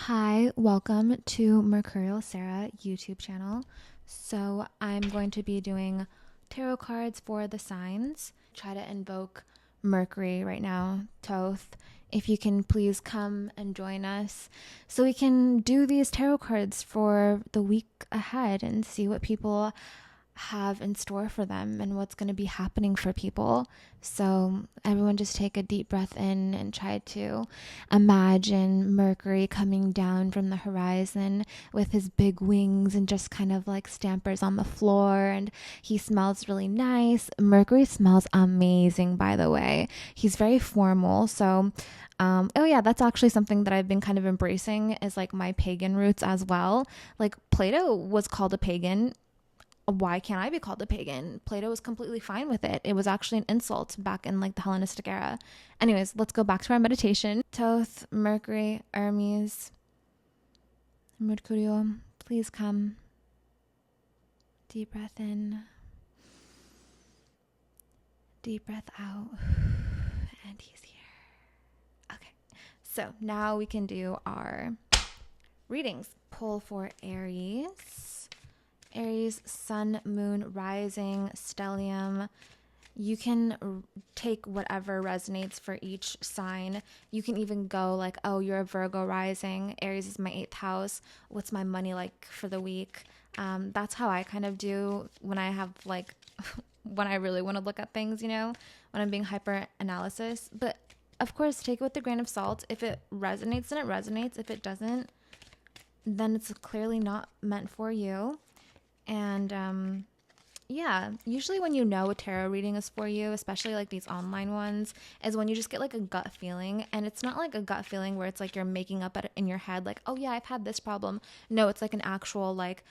Hi, welcome to Mercurial Sarah YouTube channel. So I'm going to be doing tarot cards for the signs. Try to invoke Mercury right now, Toth. If you can please come and join us so we can do these tarot cards for the week ahead and see what people have in store for them and what's going to be happening for people. So, everyone just take a deep breath in and try to imagine Mercury coming down from the horizon with his big wings and just kind of like stampers on the floor. And he smells really nice. Mercury smells amazing, by the way. He's very formal. So, oh yeah, that's actually something that I've been kind of embracing is like my pagan roots as well. Like Plato was called a pagan. Why can't I be called a pagan? Plato was completely fine with it. It was actually an insult back in like the Hellenistic era. Anyways, let's go back to our meditation. Thoth, Mercury, Hermes, Mercurio, please come. Deep breath in, deep breath out, and he's here. Okay, so now we can do our readings. Pull for Aries. Aries, sun, moon, rising, stellium. You can take whatever resonates for each sign. You can even go like, oh, you're a Virgo rising. Aries is my 8th house. What's my money like for the week? That's how I kind of do when I have like, when I really want to look at things, you know, when I'm being hyper analysis. But of course, take it with a grain of salt. If it resonates, then it resonates. If it doesn't, then it's clearly not meant for you. And yeah, usually when you know a tarot reading is for you, especially like these online ones, is when you just get like a gut feeling. And it's not like a gut feeling where it's like you're making up it in your head, like, oh yeah, I've had this problem. No, it's like an actual, like,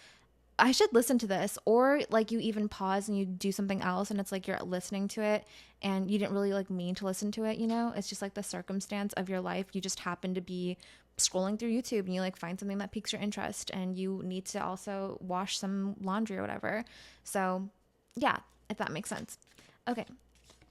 I should listen to this. Or like you even pause and you do something else and it's like you're listening to it and you didn't really like mean to listen to it, you know? It's just like the circumstance of your life. You just happen to be scrolling through YouTube and you like find something that piques your interest and you need to also wash some laundry or whatever. So, yeah, if that makes sense. Okay.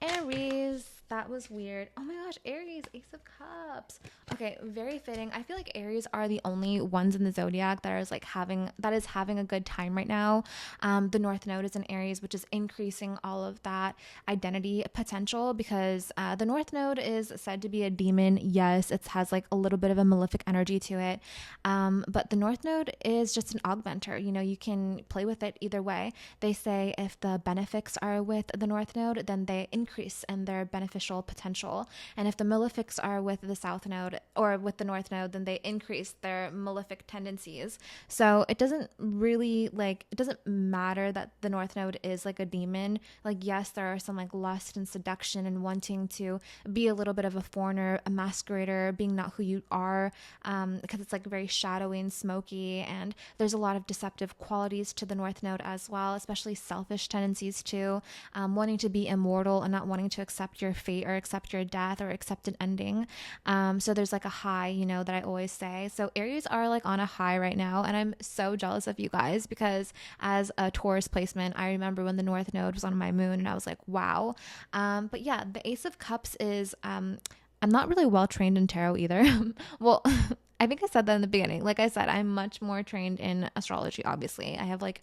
Aries, that was weird. Oh my gosh, Aries, Ace of Cups. Okay, very fitting. I feel like Aries are the only ones in the zodiac that is like having a good time right now. The North Node is in Aries, which is increasing all of that identity potential because the North Node is said to be a demon. Yes, it has like a little bit of a malefic energy to it, but the North Node is just an augmenter. You know, you can play with it either way. They say if the benefics are with the North Node, then they increase in their beneficial potential. And if the malefics are with the South Node or with the North Node, then they increase their malefic tendencies. So it doesn't really like, it doesn't matter that the North Node is like a demon. Like, yes, there are some like lust and seduction and wanting to be a little bit of a foreigner, a masquerader, being not who you are, because it's like very shadowy and smoky. And there's a lot of deceptive qualities to the North Node as well, especially selfish tendencies too, wanting to be immortal and not wanting to accept your fate or accept your death or accept an ending. So there's like a high, you know, that I always say. So Aries are like on a high right now. And I'm so jealous of you guys because as a Taurus placement, I remember when the North Node was on my moon and I was like, wow. But yeah, the Ace of Cups is, I'm not really well trained in tarot either. Well, I think I said that in the beginning. Like I said, I'm much more trained in astrology, obviously. I have like,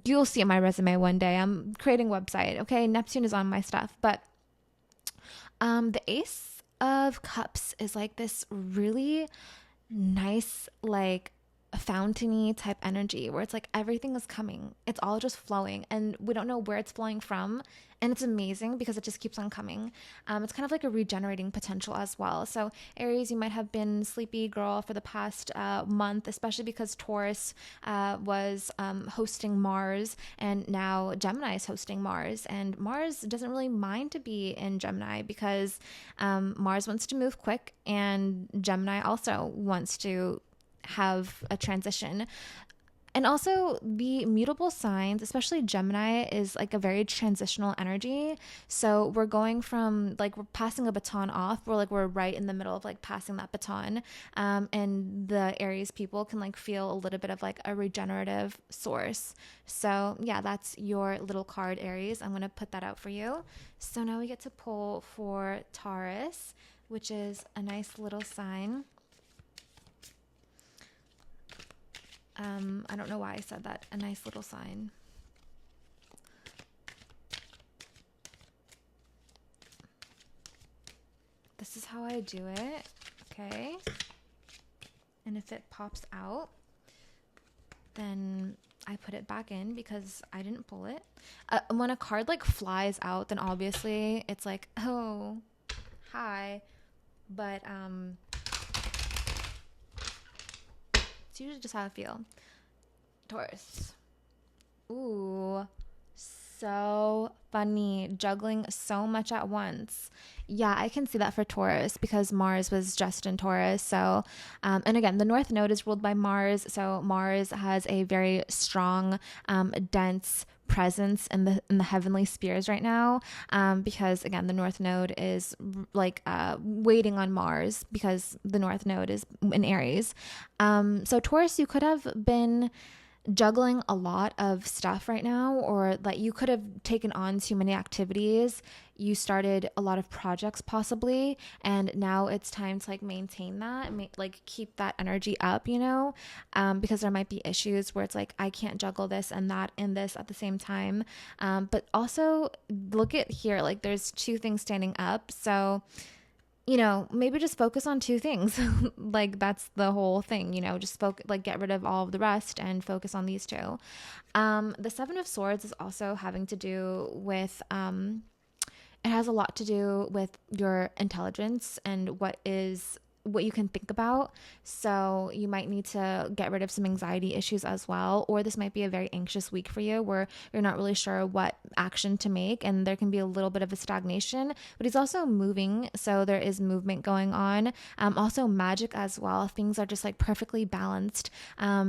you'll see my resume one day. I'm creating a website. Okay, Neptune is on my stuff. But the Ace of Cups is like this really nice, like fountainy type energy where it's like everything is coming. It's all just flowing and we don't know where it's flowing from. And it's amazing because it just keeps on coming. It's kind of like a regenerating potential as well. So Aries, you might have been sleepy girl for the past month, especially because Taurus was hosting Mars and now Gemini is hosting Mars. And Mars doesn't really mind to be in Gemini because Mars wants to move quick and Gemini also wants to have a transition. And also the mutable signs, especially Gemini, is like a very transitional energy. So we're going from like we're passing a baton off. We're right in the middle of like passing that baton. And the Aries people can like feel a little bit of like a regenerative source. So yeah, that's your little card, Aries. I'm gonna put that out for you. So now we get to pull for Taurus, which is a nice little sign. I don't know why I said that. A nice little sign. This is how I do it. Okay. And if it pops out, then I put it back in because I didn't pull it. When a card like flies out, then obviously it's like, oh, hi. But it's usually just how I feel. Taurus. Ooh, so funny. Juggling so much at once. Yeah, I can see that for Taurus because Mars was just in Taurus. So, and again, the North Node is ruled by Mars. So Mars has a very strong, dense presence in the heavenly spheres right now, because again, the North Node is like waiting on Mars because the North Node is in Aries. So Taurus, you could have been juggling a lot of stuff right now, or like you could have taken on too many activities. You started a lot of projects possibly, and now it's time to like maintain that, like keep that energy up, because there might be issues where it's like, I can't juggle this and that and this at the same time. But also look at here, like there's two things standing up. So maybe just focus on two things. Like that's the whole thing, just focus, like get rid of all of the rest and focus on these two. The Seven of Swords is also having to do with, it has a lot to do with your intelligence and what you can think about. So you might need to get rid of some anxiety issues as well, or this might be a very anxious week for you where you're not really sure what action to make and there can be a little bit of a stagnation. But he's also moving, so there is movement going on. Also magic as well. Things are just like perfectly balanced.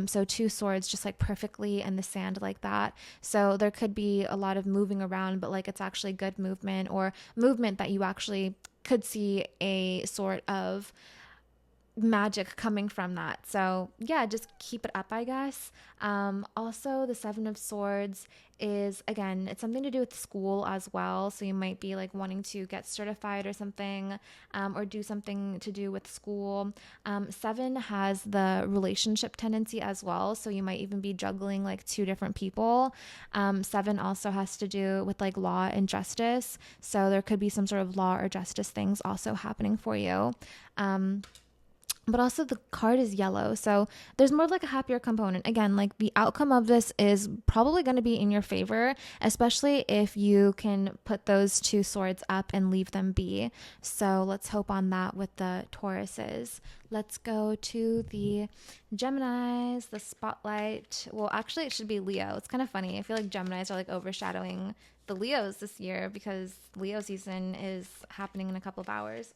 So two swords just like perfectly in the sand like that. So there could be a lot of moving around, but like it's actually good movement, or movement that you actually could see a sort of magic coming from that. So yeah, just keep it up, I guess. Also the Seven of Swords is, again, it's something to do with school as well. So you might be like wanting to get certified or something, or do something to do with school. Seven has the relationship tendency as well. So you might even be juggling like two different people. Seven also has to do with like law and justice. So there could be some sort of law or justice things also happening for you. But also the card is yellow. So there's more of like a happier component. Again, like the outcome of this is probably going to be in your favor, especially if you can put those two swords up and leave them be. So let's hope on that with the Tauruses. Let's go to the Geminis, the spotlight. Well, actually it should be Leo. It's kind of funny. I feel like Geminis are like overshadowing the Leos this year because Leo season is happening in a couple of hours.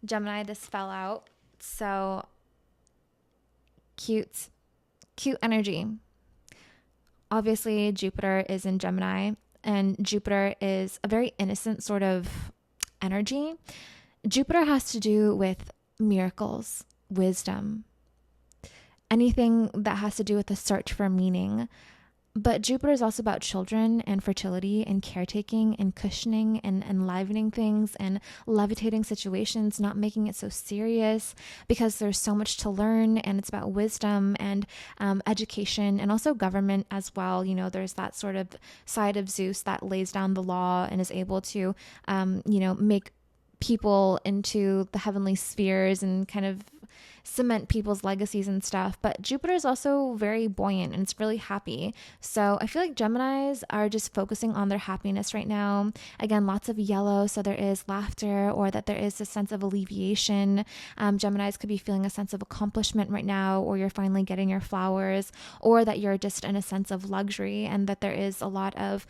Gemini, this fell out. So cute energy. Obviously, Jupiter is in Gemini, and Jupiter is a very innocent sort of energy. Jupiter has to do with miracles, wisdom, anything that has to do with the search for meaning. But Jupiter is also about children and fertility and caretaking and cushioning and enlivening things and levitating situations, not making it so serious because there's so much to learn, and it's about wisdom and education and also government as well. There's that sort of side of Zeus that lays down the law and is able to, make people into the heavenly spheres and kind of cement people's legacies and stuff. But Jupiter is also very buoyant and it's really happy. So I feel like Geminis are just focusing on their happiness right now. Again, lots of yellow, so there is laughter, or that there is a sense of alleviation. Geminis could be feeling a sense of accomplishment right now, or you're finally getting your flowers, or that you're just in a sense of luxury, and that there is a lot of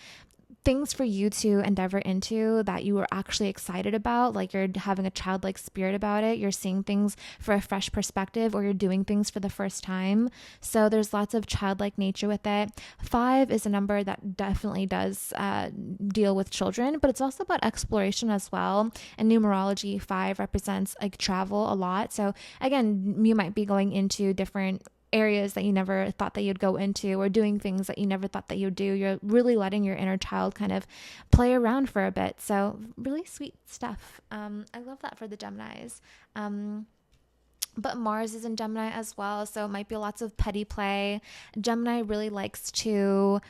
things for you to endeavor into that you are actually excited about, like you're having a childlike spirit about it, you're seeing things for a fresh perspective, or you're doing things for the first time. So there's lots of childlike nature with it. 5 is a number that definitely does deal with children, but it's also about exploration as well. In numerology, 5 represents like travel a lot. So again, you might be going into different areas that you never thought that you'd go into, or doing things that you never thought that you'd do. You're really letting your inner child kind of play around for a bit. So really sweet stuff. I love that for the Geminis. But Mars is in Gemini as well, so it might be lots of petty play. Gemini really likes to.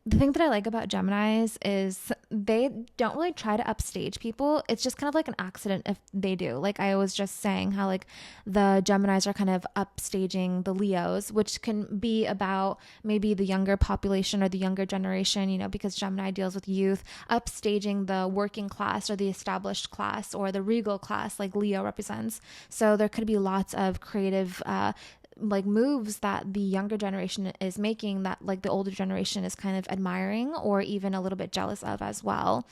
The thing that I like about Geminis is they don't really try to upstage people. It's just kind of like an accident if they do. Like I was just saying how like the Geminis are kind of upstaging the Leos, which can be about maybe the younger population or the younger generation, you know, because Gemini deals with youth, upstaging the working class or the established class or the regal class like Leo represents. So there could be lots of creative like moves that the younger generation is making that like the older generation is kind of admiring or even a little bit jealous of as well.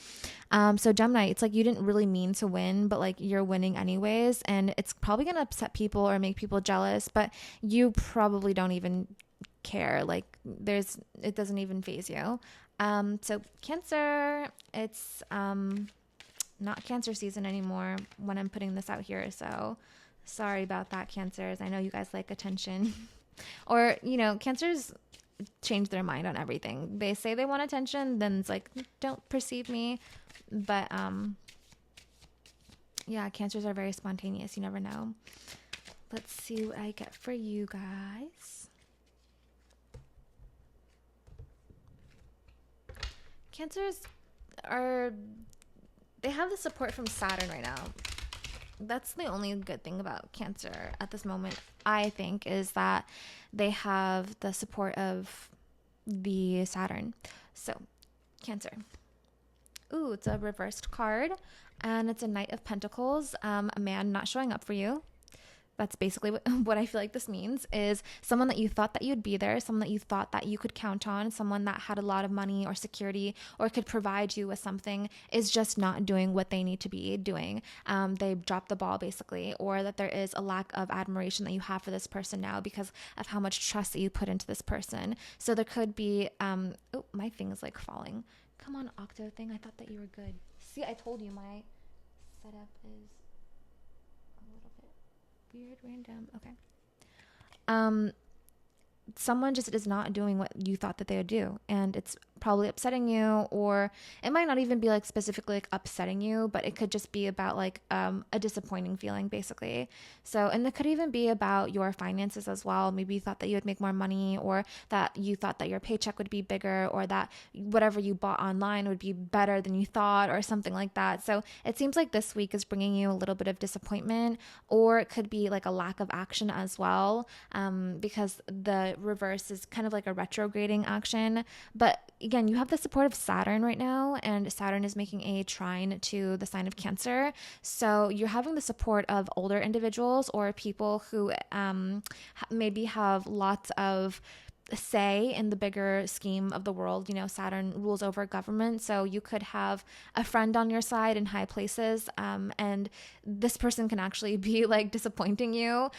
So Gemini, it's like you didn't really mean to win, but like you're winning anyways, and it's probably gonna upset people or make people jealous, but you probably don't even care. Like it doesn't even phase you. So Cancer, it's not Cancer season anymore when I'm putting this out here, so sorry about that, Cancers. I know you guys like attention. Or, you know, Cancers change their mind on everything. They say they want attention, then it's like, don't perceive me. But, yeah, Cancers are very spontaneous. You never know. Let's see what I get for you guys. Cancers they have the support from Saturn right now. That's the only good thing about Cancer at this moment, I think, is that they have the support of the Saturn. So, Cancer. Ooh, it's a reversed card, and it's a Knight of Pentacles, a man not showing up for you. That's basically what I feel like this means, is someone that you thought that you'd be there, someone that you thought that you could count on, someone that had a lot of money or security or could provide you with something is just not doing what they need to be doing. They dropped the ball basically, or that there is a lack of admiration that you have for this person now because of how much trust that you put into this person. So there could be, oh, my thing is like falling. Come on, Octo thing. I thought that you were good. See, I told you my setup is weird, random. Okay. Someone just is not doing what you thought that they would do, and it's probably upsetting you, or it might not even be like specifically like upsetting you, but it could just be about like a disappointing feeling basically. So, and it could even be about your finances as well. Maybe you thought that you would make more money, or that you thought that your paycheck would be bigger, or that whatever you bought online would be better than you thought, or something like that. So it seems like this week is bringing you a little bit of disappointment, or it could be like a lack of action as well, because the reverse is kind of like a retrograding action. But again, you have the support of Saturn right now, and Saturn is making a trine to the sign of Cancer. So you're having the support of older individuals or people who maybe have lots of say in the bigger scheme of the world. You know, Saturn rules over government, so you could have a friend on your side in high places, and this person can actually be like disappointing you,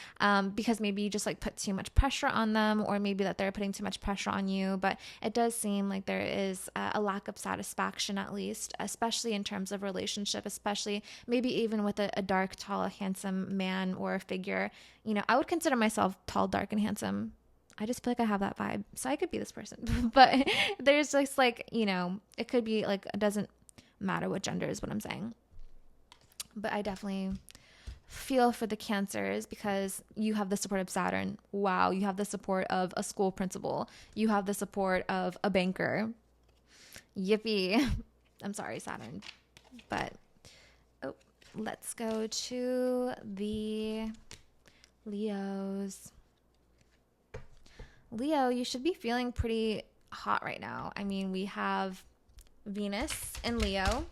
because maybe you just like put too much pressure on them, or maybe that they're putting too much pressure on you. But it does seem like there is a lack of satisfaction, at least, especially in terms of relationship, especially maybe even with a dark, tall, handsome man or figure. You know, I would consider myself tall, dark, and handsome. I just feel like I have that vibe. So I could be this person. But there's just like, you know, it could be like, it doesn't matter what gender is what I'm saying. But I definitely feel for the Cancers because you have the support of Saturn. Wow. You have the support of a school principal. You have the support of a banker. Yippee. I'm sorry, Saturn. But, let's go to the Leos. Leo, you should be feeling pretty hot right now. I mean, we have Venus in Leo,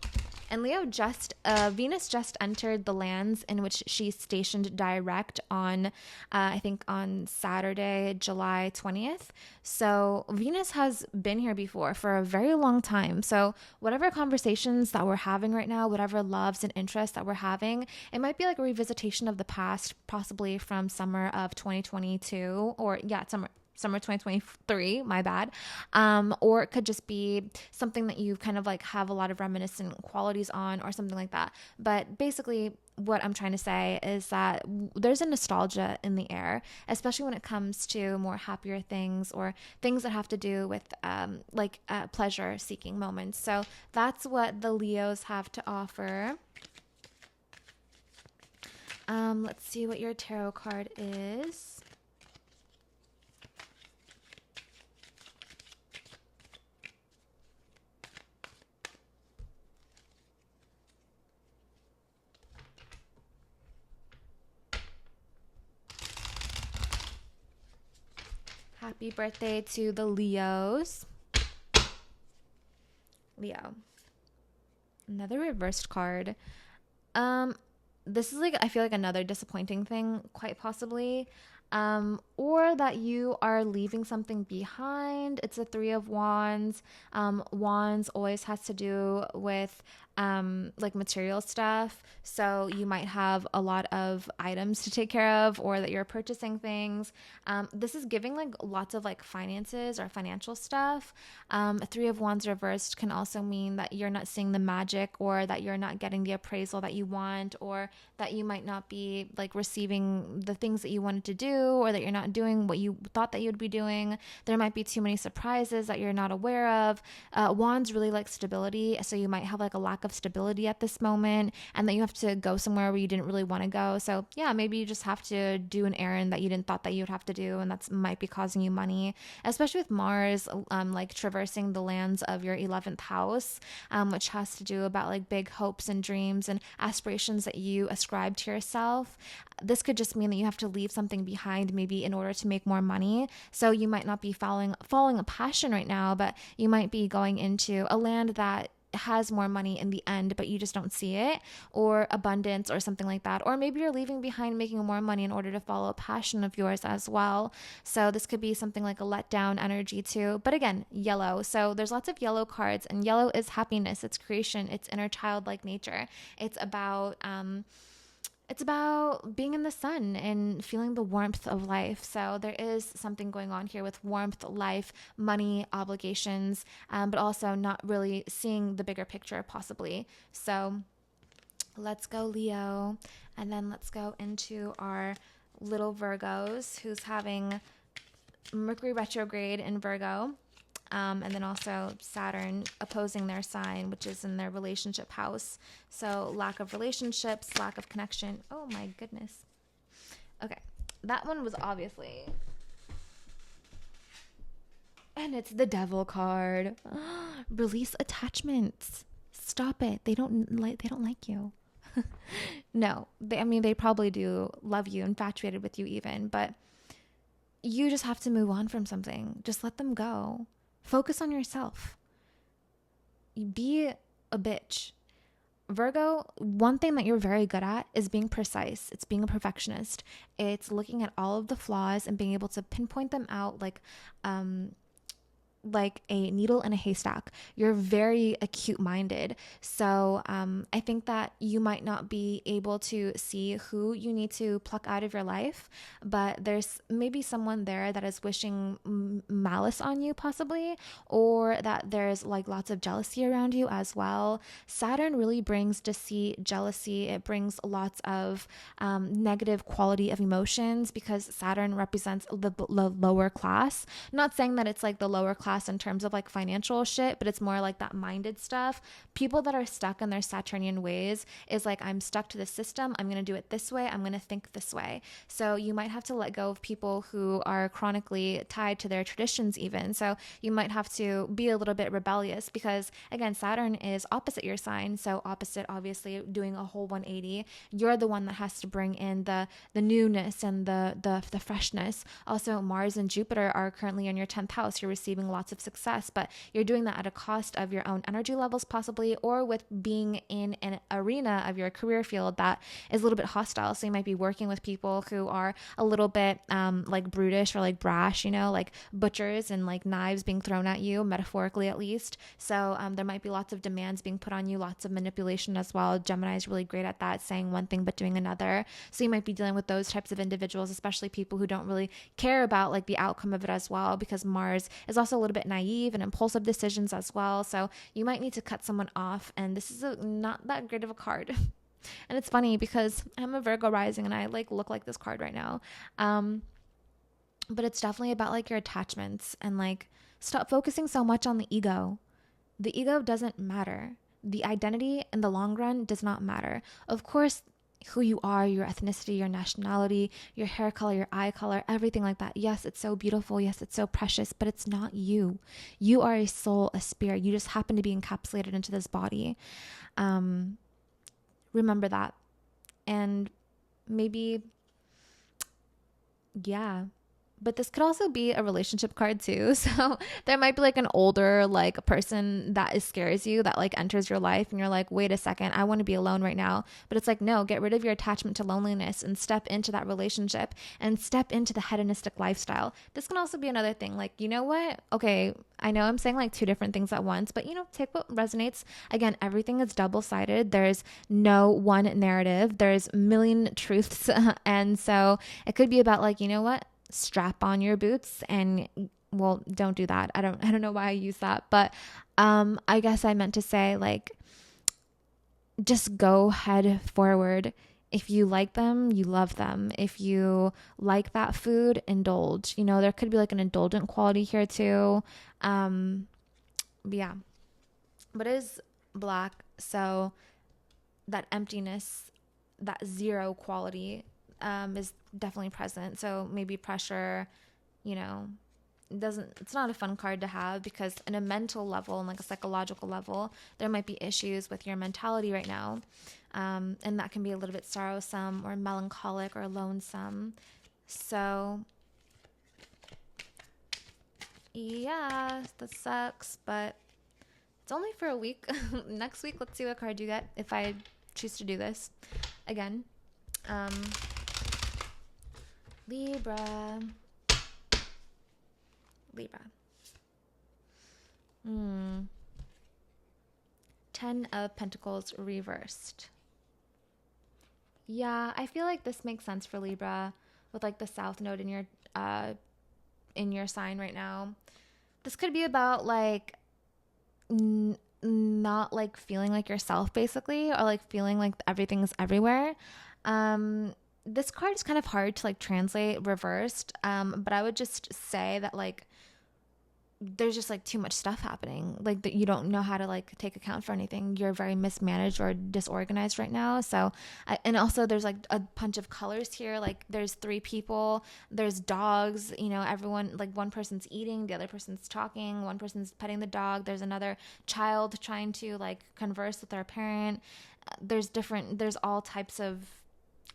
and Venus just entered the lands in which she's stationed direct on, I think on Saturday, July 20th. So Venus has been here before for a very long time. So whatever conversations that we're having right now, whatever loves and interests that we're having, it might be like a revisitation of the past, possibly from summer of 2022, or summer 2023, my bad. Or it could just be something that you kind of like have a lot of reminiscent qualities on, or something like that. But basically what I'm trying to say is that there's a nostalgia in the air, especially when it comes to more happier things or things that have to do with pleasure seeking moments. So that's what the Leos have to offer. Let's see what your tarot card is. Happy birthday to the Leos. Leo. Another reversed card. This is like, I feel like another disappointing thing, quite possibly. Or that you are leaving something behind. It's a Three of Wands. Wands always has to do with like material stuff. So you might have a lot of items to take care of, or that you're purchasing things. This is giving like lots of like finances or financial stuff. A Three of Wands reversed can also mean that you're not seeing the magic, or that you're not getting the appraisal that you want, or that you might not be like receiving the things that you wanted to do, or that you're not doing what you thought that you'd be doing. There might be too many surprises that you're not aware of. Wands really like stability, so you might have like a lack of stability at this moment, and that you have to go somewhere where you didn't really want to go. So yeah, maybe you just have to do an errand that you didn't thought that you'd have to do, and that's might be causing you money, especially with Mars like traversing the lands of your 11th house, which has to do about like big hopes and dreams and aspirations that you ascribe to yourself. This could just mean that you have to leave something behind, maybe in order to make more money. So you might not be following a passion right now, but you might be going into a land that has more money in the end, but you just don't see it, or abundance or something like that. Or maybe you're leaving behind making more money in order to follow a passion of yours as well. So this could be something like a letdown energy too. But again, yellow. So there's lots of yellow cards, and yellow is happiness, it's creation, it's inner childlike nature. It's about being in the sun and feeling the warmth of life. So there is something going on here with warmth, life, money, obligations, but also not really seeing the bigger picture possibly. So let's go Leo. And then let's go into our little Virgos, who's having Mercury retrograde in Virgo. And then also Saturn opposing their sign, which is in their relationship house. So lack of relationships, lack of connection. Oh my goodness. Okay, that one was obviously... And it's the Devil card. Release attachments. Stop it. They don't like you. No, they probably do love you, infatuated with you even, but you just have to move on from something. Just let them go. Focus on yourself. Be a bitch. Virgo, one thing that you're very good at is being precise. It's being a perfectionist. It's looking at all of the flaws and being able to pinpoint them out like a needle in a haystack. You're very acute minded. So I think that you might not be able to see who you need to pluck out of your life, but there's maybe someone there that is wishing malice on you possibly, or that there's like lots of jealousy around you as well. Saturn really brings deceit, jealousy. It brings lots of negative quality of emotions, because Saturn represents the lower class. Not saying that it's like the lower class in terms of like financial shit, but it's more like that minded stuff. People that are stuck in their Saturnian ways is like, I'm stuck to the system. I'm going to do it this way. I'm going to think this way. So you might have to let go of people who are chronically tied to their traditions even. So you might have to be a little bit rebellious, because again, Saturn is opposite your sign. So opposite, obviously doing a whole 180. You're the one that has to bring in the newness and the freshness. Also, Mars and Jupiter are currently in your 10th house. You're receiving lots of success, but you're doing that at a cost of your own energy levels possibly, or with being in an arena of your career field that is a little bit hostile. So you might be working with people who are a little bit like brutish or like brash, like butchers and like knives being thrown at you, metaphorically at least. So there might be lots of demands being put on you, lots of manipulation as well. Gemini is really great at that, saying one thing but doing another. So you might be dealing with those types of individuals, especially people who don't really care about like the outcome of it as well, because Mars is also a little bit naive and impulsive decisions as well. So you might need to cut someone off, and this is not that great of a card. And it's funny because I'm a Virgo rising and I like look like this card right now. But it's definitely about like your attachments, and like stop focusing so much on the ego. The ego doesn't matter. The identity in the long run does not matter. Of course, who you are, your ethnicity, your nationality, your hair color, your eye color, everything like that. Yes, it's so beautiful. Yes, it's so precious, but it's not you. You are a soul, a spirit. You just happen to be encapsulated into this body. Remember that. And maybe, yeah. But this could also be a relationship card too. So there might be like an older like person that scares you, that like enters your life and you're like, wait a second, I want to be alone right now. But it's like, no, get rid of your attachment to loneliness and step into that relationship and step into the hedonistic lifestyle. This can also be another thing. Like, you know what? Okay, I know I'm saying like two different things at once, but take what resonates. Again, everything is double-sided. There's no one narrative. There's a million truths. And so it could be about like, you know what? Strap on your boots and, well, don't do that. I don't know why I use that, but I guess I meant to say like, just go head forward. If you like them, you love them. If you like that food, indulge. There could be like an indulgent quality here too. But yeah, but it is Black, so that emptiness, that zero quality is definitely present. So maybe pressure, it's not a fun card to have, because in a mental level and like a psychological level, there might be issues with your mentality right now. And that can be a little bit sorrowsome or melancholic or lonesome. So yeah, that sucks, but it's only for a week. Next week, let's see what card you get if I choose to do this again. Libra. 10 of Pentacles reversed. Yeah, I feel like this makes sense for Libra with like the South Node in your sign right now. This could be about like not like feeling like yourself, basically, or like feeling like everything's everywhere. This card is kind of hard to like translate reversed, but I would just say that like there's just like too much stuff happening, like that you don't know how to like take account for anything. You're very mismanaged or disorganized right now. So and also there's like a bunch of colors here. Like there's 3 people, there's dogs, everyone, like one person's eating, the other person's talking, one person's petting the dog, there's another child trying to like converse with their parent. There's all types of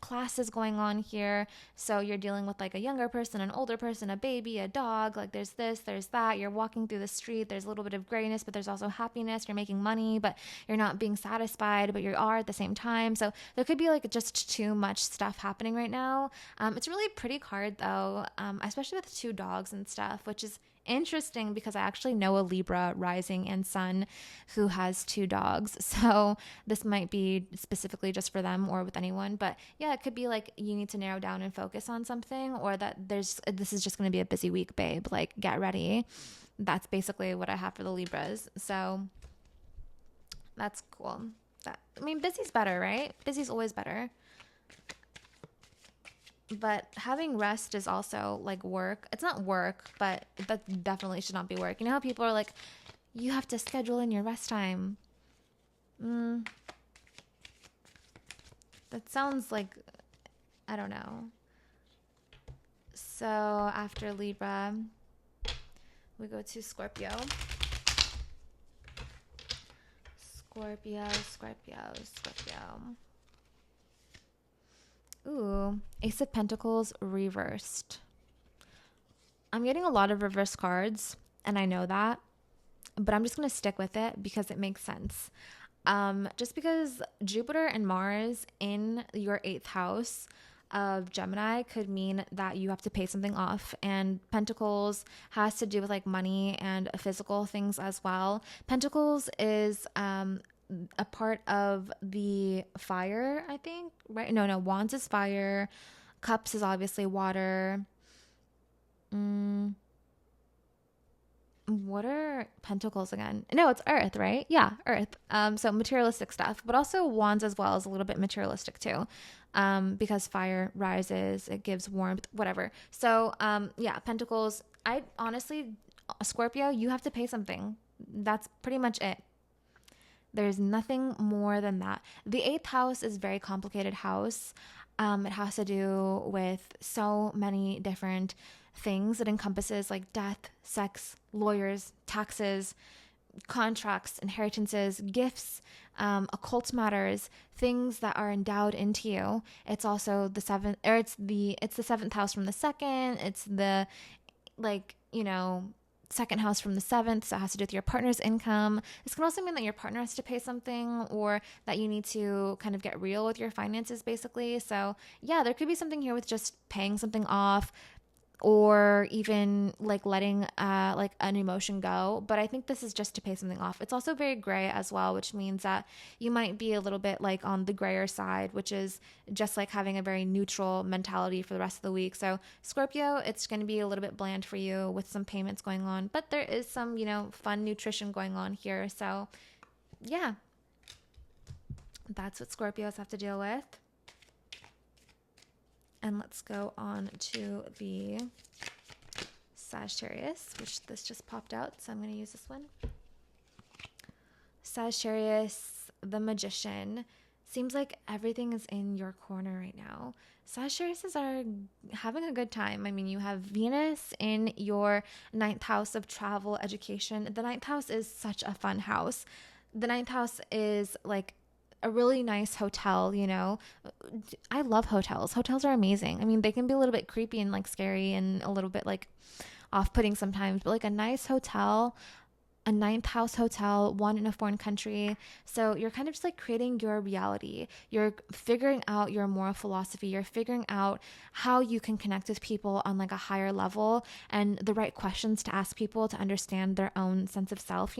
classes going on here. So you're dealing with like a younger person, an older person, a baby, a dog, like there's this, there's that. You're walking through the street, there's a little bit of grayness, but there's also happiness. You're making money, but you're not being satisfied, but you are at the same time. So there could be like just too much stuff happening right now. It's a really pretty card though, especially with 2 dogs and stuff, which is interesting because I actually know a Libra rising and sun who has 2 dogs. So this might be specifically just for them or with anyone. But yeah, it could be like you need to narrow down and focus on something, or that this is just going to be a busy week, babe. Like get ready. That's basically what I have for the Libras. So that's cool. Busy's better, right? Busy's always better. But having rest is also like work. It's not work, but that definitely should not be work. You know how people are like, you have to schedule in your rest time. That sounds like, I don't know. So after Libra, we go to Scorpio. Scorpio. Ooh, Ace of Pentacles reversed. I'm getting a lot of reverse cards, and I know that, but I'm just going to stick with it because it makes sense. Just because Jupiter and Mars in your 8th house of Gemini could mean that you have to pay something off, and Pentacles has to do with like money and physical things as well. Pentacles is a part of the fire, I think, right? No, Wands is fire. Cups is obviously water. What are Pentacles again? No, it's Earth, right? Yeah, Earth. So materialistic stuff, but also Wands as well is a little bit materialistic too. Because fire rises, it gives warmth, whatever. So, yeah, Pentacles. I honestly, Scorpio, you have to pay something. That's pretty much it. There's nothing more than that. The eighth house is a very complicated house. It has to do with so many different things. It encompasses like death, sex, lawyers, taxes, contracts, inheritances, gifts, occult matters, things that are endowed into you. It's also the seventh, or it's the seventh house from the second. It's the, like, second house from the seventh, so it has to do with your partner's income. This can also mean that your partner has to pay something, or that you need to kind of get real with your finances, basically. So yeah, there could be something here with just paying something off, or even like letting like an emotion go. But I think this is just to pay something off. It's also very gray as well, which means that you might be a little bit like on the grayer side, which is just like having a very neutral mentality for the rest of the week. So Scorpio, it's going to be a little bit bland for you with some payments going on, but there is some, fun nutrition going on here. So yeah, that's what Scorpios have to deal with. And let's go on to the Sagittarius, which this just popped out, so I'm going to use this one. Sagittarius, the Magician. Seems like everything is in your corner right now. Sagittarius are having a good time. I mean, you have Venus in your ninth house of travel, education. The ninth house is such a fun house. The ninth house is like a really nice hotel, I love hotels. Hotels are amazing. I mean, they can be a little bit creepy and like scary and a little bit like off-putting sometimes, but like a nice hotel, a ninth house hotel, one in a foreign country. So you're kind of just like creating your reality. You're figuring out your moral philosophy. You're figuring out how you can connect with people on like a higher level, and the right questions to ask people to understand their own sense of self,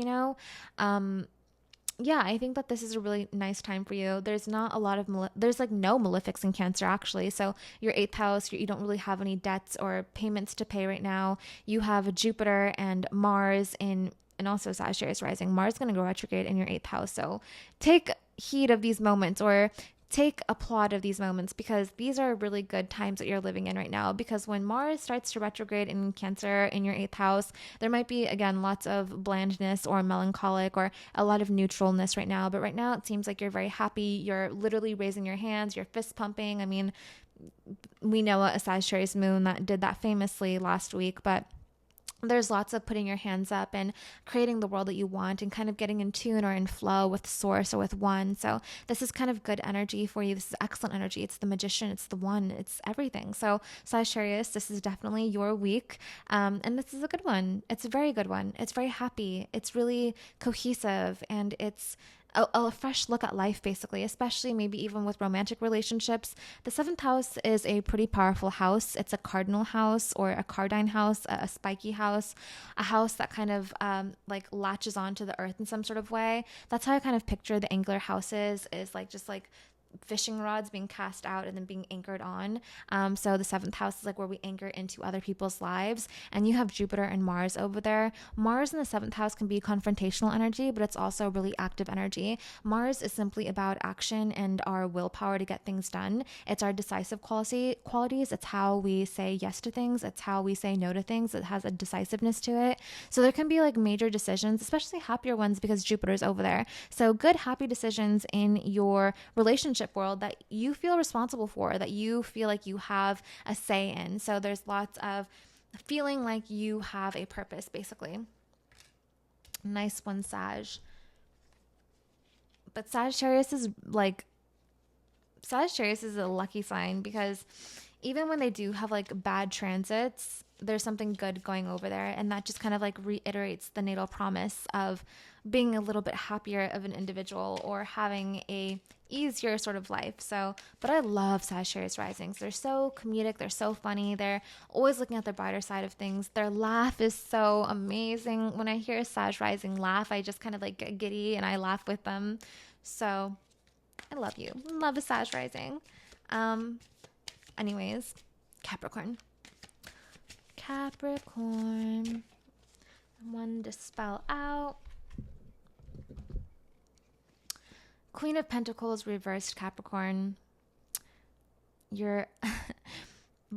yeah, I think that this is a really nice time for you. There's not a lot of, there's like no malefics in Cancer actually. So your eighth house, you don't really have any debts or payments to pay right now. You have Jupiter and Mars and also Sagittarius rising. Mars is going to go retrograde in your eighth house. So take heed of these moments, or take applaud of these moments, because these are really good times that you're living in right now. Because when Mars starts to retrograde in Cancer in your eighth house, there might be, again, lots of blandness or melancholic or a lot of neutralness right now. But right now it seems like you're very happy. You're literally raising your hands, you're fist pumping. I mean, we know a Sagittarius moon that did that famously last week, but there's lots of putting your hands up and creating the world that you want and kind of getting in tune or in flow with source or with one. So this is kind of good energy for you. This is excellent energy. It's the Magician. It's the one. It's everything. So Sagittarius, this is definitely your week. And this is a good one. It's a very good one. It's very happy. It's really cohesive, and it's a fresh look at life, basically, especially maybe even with romantic relationships. The seventh house is a pretty powerful house. It's a cardinal house, or a cardine house, a spiky house, a house that kind of like latches onto the earth in some sort of way. That's how I kind of picture the angular houses, is like just like fishing rods being cast out and then being anchored on. So the seventh house is like where we anchor into other people's lives. And you have Jupiter and Mars over there. Mars in the seventh house can be confrontational energy, but it's also really active energy. Mars is simply about action and our willpower to get things done. It's our decisive qualities. It's how we say yes to things. It's how we say no to things. It has a decisiveness to it. So there can be like major decisions, especially happier ones, because Jupiter's over there. So good, happy decisions in your relationship world that you feel responsible for, that you feel like you have a say in. So there's lots of feeling like you have a purpose, basically. Nice one, Sag. But Sagittarius is a lucky sign, because even when they do have like bad transits, there's something good going over there, and that just kind of like reiterates the natal promise of being a little bit happier of an individual, or having a easier sort of life. So, but I love Sagittarius risings. They're so comedic, they're so funny, they're always looking at the brighter side of things. Their laugh is so amazing. When I hear a Sag rising laugh, I just kind of like get giddy and I laugh with them. So I love you. Love a Sag rising. Anyways, Capricorn. One to spell out. Queen of Pentacles reversed, Capricorn. You're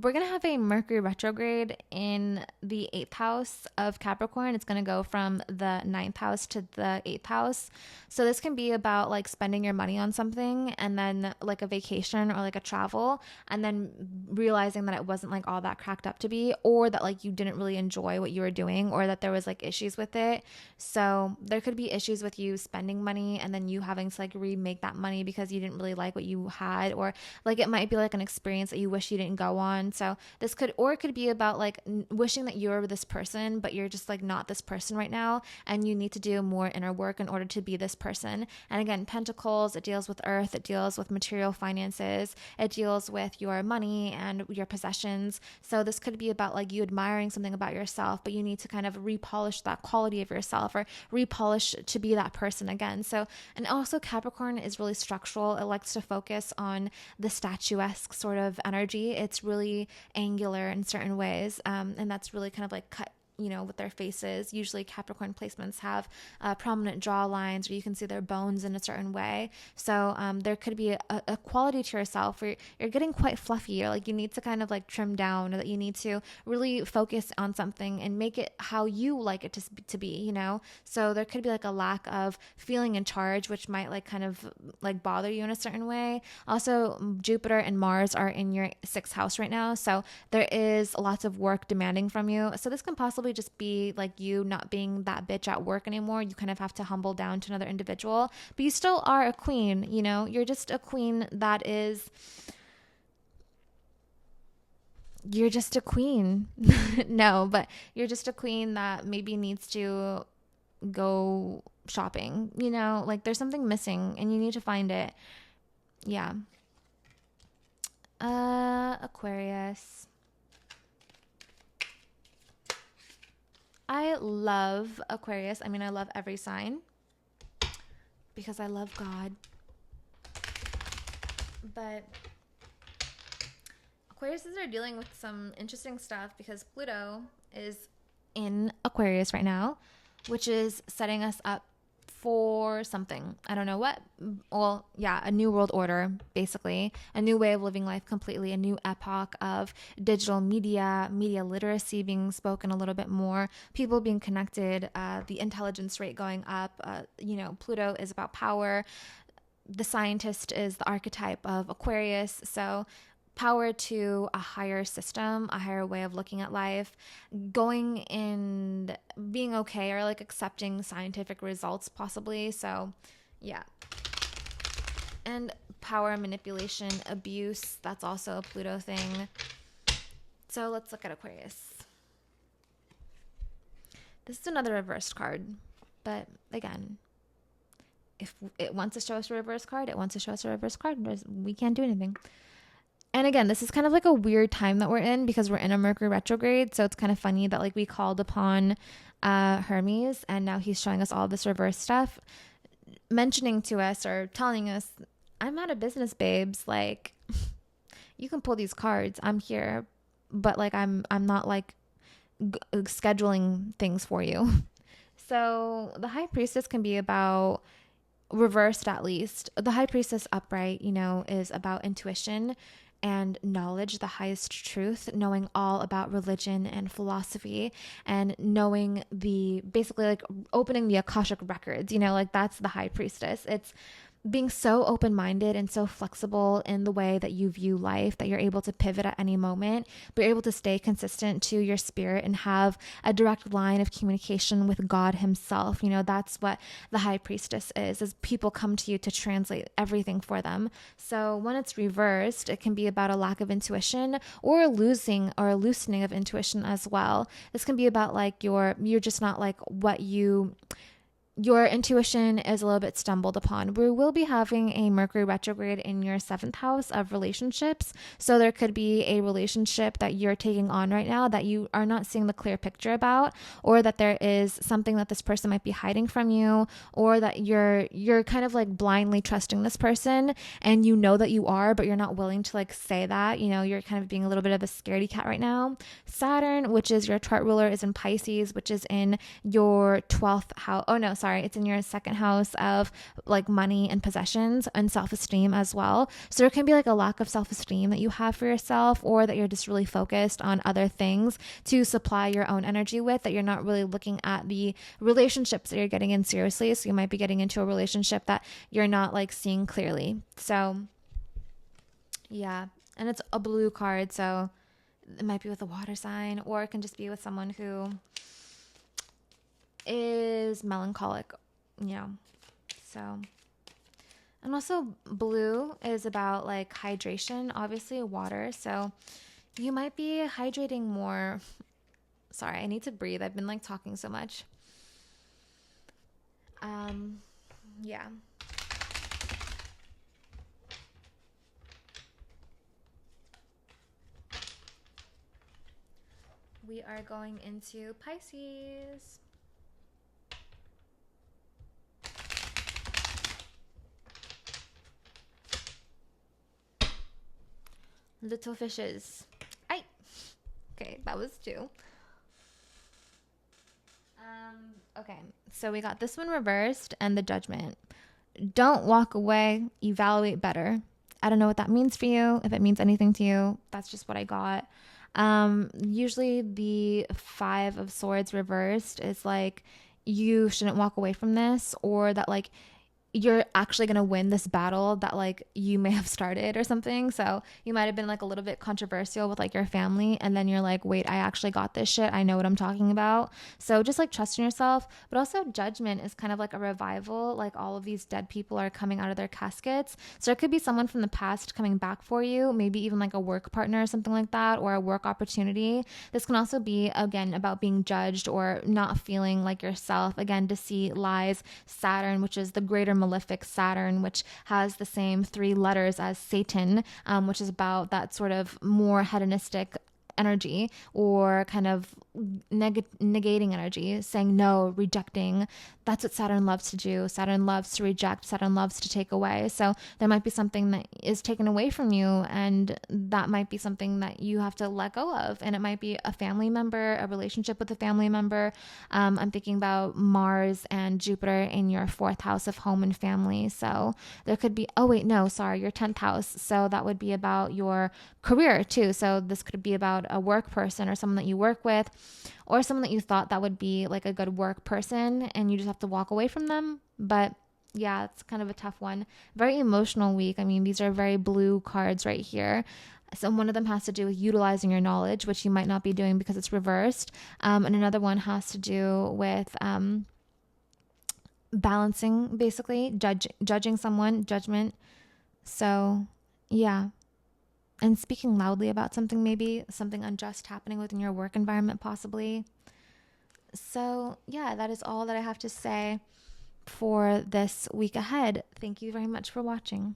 we're going to have a Mercury retrograde in the 8th house of Capricorn. It's going to go from the 9th house to the 8th house. So this can be about like spending your money on something and then like a vacation or like a travel, and then realizing that it wasn't like all that cracked up to be, or that like you didn't really enjoy what you were doing, or that there was like issues with it. So there could be issues with you spending money and then you having to like remake that money because you didn't really like what you had, or like it might be like an experience that you wish you didn't go on. So this could, or it could be about like wishing that you're this person, but you're just like not this person right now, and you need to do more inner work in order to be this person. And again, Pentacles, it deals with earth, it deals with material finances, it deals with your money and your possessions. So this could be about like you admiring something about yourself, but you need to kind of repolish that quality of yourself, or repolish to be that person again. So, and also Capricorn is really structural. It likes to focus on the statuesque sort of energy. It's really angular in certain ways, and that's really kind of like cut, you know, with their faces. Usually Capricorn placements have prominent jaw lines, or you can see their bones in a certain way. So there could be a quality to yourself where you're getting quite fluffy, or like you need to kind of like trim down, or that you need to really focus on something and make it how you like it to be, you know? So there could be like a lack of feeling in charge, which might like kind of like bother you in a certain way. Also, Jupiter and Mars are in your 6th house right now. So there is lots of work demanding from you. So this can possibly just be like you not being that bitch at work anymore. You kind of have to humble down to another individual, but you still are a queen, you know? You're just a queen that is, you're just a queen. No, but you're just a queen that maybe needs to go shopping, you know? Like there's something missing and you need to find it. Yeah. Aquarius. I love Aquarius. I mean, I love every sign because I love God. But Aquariuses are dealing with some interesting stuff because Pluto is in Aquarius right now, which is setting us up for something. I don't know what. Well, yeah, a new world order, basically. A new way of living life completely. A new epoch of digital media, media literacy being spoken a little bit more, people being connected, the intelligence rate going up. You know, Pluto is about power. The scientist is the archetype of Aquarius. So power to a higher system, a higher way of looking at life, going and being okay, or like accepting scientific results possibly. So yeah. And power, manipulation, abuse, that's also a Pluto thing. So let's look at Aquarius. This is another reversed card, but again, if it wants to show us a reverse card, it wants to show us a reverse card. We can't do anything. And again, this is kind of like a weird time that we're in because we're in a Mercury retrograde. So it's kind of funny that like we called upon Hermes and now he's showing us all this reverse stuff, mentioning to us or telling us, I'm out of business, babes. Like you can pull these cards. I'm here, but like I'm not like scheduling things for you. So the High Priestess can be about, reversed at least, the High Priestess upright, you know, is about intuition and knowledge, the highest truth, knowing all about religion and philosophy, and knowing the, basically like opening the Akashic records, you know, like that's the High Priestess. It's being so open-minded and so flexible in the way that you view life that you're able to pivot at any moment, but you're able to stay consistent to your spirit and have a direct line of communication with God himself. You know, that's what the High Priestess is people come to you to translate everything for them. So when it's reversed, it can be about a lack of intuition or a losing or a loosening of intuition as well. This can be about like you're just not like what your intuition is a little bit stumbled upon. We will be having a Mercury retrograde in your 7th house of relationships. So there could be a relationship that you're taking on right now that you are not seeing the clear picture about, or that there is something that this person might be hiding from you, or that you're kind of like blindly trusting this person and you know that you are, but you're not willing to like say that, you know, you're kind of being a little bit of a scaredy cat right now. Saturn, which is your chart ruler, is in Pisces, which is in your 12th house. Oh no, sorry. sorry, it's in your second house of like money and possessions and self-esteem as well. So there can be like a lack of self-esteem that you have for yourself, or that you're just really focused on other things to supply your own energy with, that you're not really looking at the relationships that you're getting in seriously. So you might be getting into a relationship that you're not like seeing clearly. So yeah, and it's a blue card, so it might be with a water sign, or it can just be with someone who is melancholic, you know. So, and also blue is about like hydration, obviously water. So you might be hydrating more. Sorry, I need to breathe. I've been like talking so much. Yeah. We are going into Pisces. Little fishes. Okay, that was two. Okay, so we got this one reversed and the Judgment. Don't walk away, evaluate better. I don't know what that means for you. If it means anything to you, that's just what I got. Usually the Five of Swords reversed is like you shouldn't walk away from this, or that like you're actually going to win this battle that like you may have started or something. So you might have been like a little bit controversial with like your family, and then you're like, wait, I actually got this shit. I know what I'm talking about. So just like trust in yourself. But also Judgment is kind of like a revival. Like all of these dead people are coming out of their caskets. So it could be someone from the past coming back for you, maybe even like a work partner or something like that, or a work opportunity. This can also be, again, about being judged or not feeling like yourself. Again, deceit, lies, Saturn, which is the greater malefic Saturn, which has the same three letters as Satan, which is about that sort of more hedonistic energy, or kind of negating energy, saying no, rejecting. That's what Saturn loves to do. Saturn loves to reject. Saturn loves to take away. So there might be something that is taken away from you, and that might be something that you have to let go of. And it might be a family member, a relationship with a family member. I'm thinking about Mars and Jupiter in your fourth house of home and family. So there could be, oh wait, no, sorry, your 10th house. So that would be about your career too. So this could be about a work person or someone that you work with, or someone that you thought that would be like a good work person, and you just have to walk away from them. But yeah, it's kind of a tough one. Very emotional week. I mean, these are very blue cards right here. So one of them has to do with utilizing your knowledge, which you might not be doing because it's reversed. And another one has to do with balancing, basically, judging someone, Judgment. So yeah. And speaking loudly about something, maybe something unjust happening within your work environment, possibly. So yeah, that is all that I have to say for this week ahead. Thank you very much for watching.